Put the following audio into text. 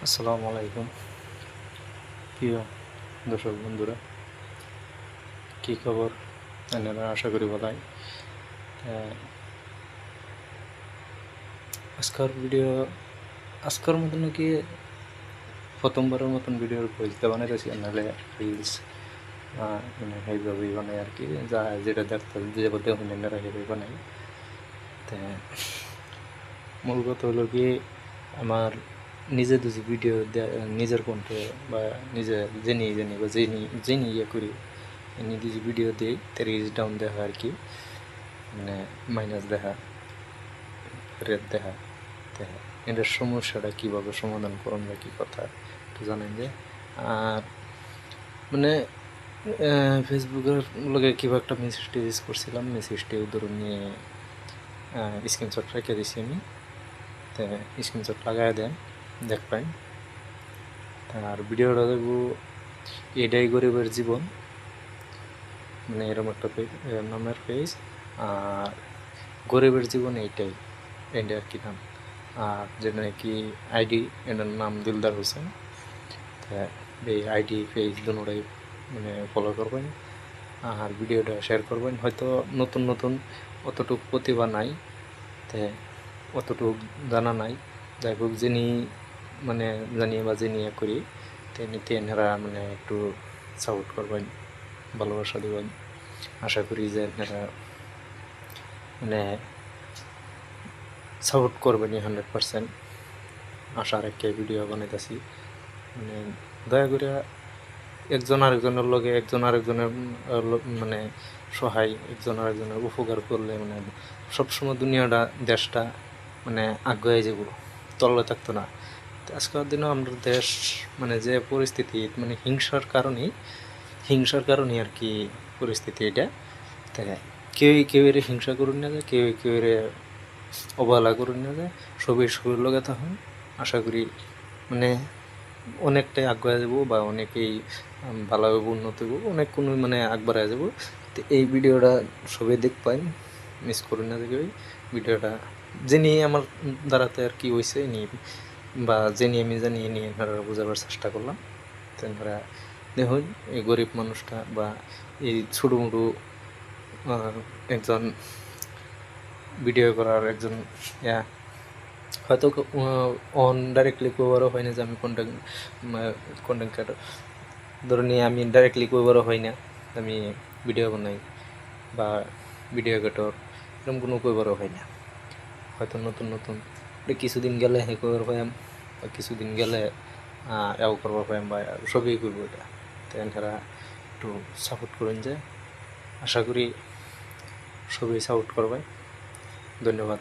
আসসালামু আলাইকুম প্রিয় দর্শক বন্ধুরা, কী খবর? আপনারা আশা করি ভালোই। আজকের মতন কি প্রথমবারের মতন ভিডিওর ভয়েসটা বানাইতেছি, নাহলে রিলস মানে সেইভাবেই বানাই আর কি, যা যেটা দেখতে যেভাবে আপনারা সেভাবে বানাই। তা মূল কথা হলো কি, আমার নিজে দুজি ভিডিও নিজের কণ্ঠে বা নিজে জেনি বা জেনি ইয়ে করি নিজে ভিডিও দিই, তার রিচ ডাউন দেখা আর কি, মানে মাইনাস দেখা, রেট দেখা। এটার সমস্যাটা কীভাবে সমাধান করুন বা কী কথা একটু জানেন যে। আর মানে ফেসবুকের লগে কীভাবে একটা মেসেজ টেসেজ করছিলাম, মেসেজটি ধরুন নিয়ে স্ক্রিনশট রেখে দিছি আমি, তো স্ক্রিনশট লাগাই দেন দেখবেন। আর ভিডিওটা দেখব এটাই গরিবের জীবন, মানে এরকম একটা নামের পেজ। আর গরিবের জীবন এইটাই, এটা আর কি নাম। আর যেটা নাকি আইডি, এটার নাম দিলদার হোসেন। তা এই আইডি পেজ দুটোটাই মানে ফলো করবেন আর ভিডিওটা শেয়ার করবেন। হয়তো নতুন নতুন অতটুকু প্রতিভা নাই, তে অতটুকু জানা নাই, যাই হোক যিনি মানে জানিয়ে বা জেনিয়ে করি তেমনিতে এনারা মানে একটু সাপোর্ট করবেন, ভালোবাসা দেবেন। আশা করি যে এনারা মানে সাপোর্ট করবেনই 100%। আশা রেখে ভিডিও বানাইতেছি। মানে দয়া করে একজন আরেকজনের লগে, একজন আরেকজনের মানে সহায়, একজন আরেকজনের উপকার করলে মানে সবসময় দুনিয়াটা, দেশটা মানে আগে যাব, তলে থাকতো না। আজকের দিনেও আমাদের দেশ মানে যে পরিস্থিতি, মানে হিংসার কারণেই আর কি পরিস্থিতি এটা। তাই কেউ এর হিংসা করুন না যায়, কেউ এর অবহেলা করুন না যায়, সবই সবের লগে তখন আশা করি মানে অনেকটাই আগুয়া যাব বা অনেকেই ভালোভাবে উন্নত হইব, অনেক কোনো মানে আগবাড়ায় যাব। তো এই ভিডিওটা সবাই দেখবেন, মিস করুন না দেখে ভিডিওটা। যিনি আমার দ্বারাতে আর কি হয়েছে নিয়ে বা যিনি আমি জানি নিয়ে এনারা বোঝাবার চেষ্টা করলাম। তো এনারা দেখুন এই গরিব মানুষটা বা এই ছোটো মোটো একজন ভিডিও করার একজন হয়তো অন ডাইরেক্টলি কইবারও হয় না যে আমি কন্টেন্ট ক্রিয়েটর, ধরে নিয়ে আমি ডাইরেক্টলি কইবারও হয় না আমি ভিডিও বানাই বা ভিডিও ক্রিয়েটর, এরকম কোনো কইবারও হয় না। হয়তো নতুন কিছুদিন গেলে হে কইবার পাইম বা কিছুদিন গেলে এও করবার পাইম বা সবই করবো এটা। তো এনারা একটু সাপোর্ট করেন যে, আশা করি সবই সাপোর্ট করবেন। ধন্যবাদ।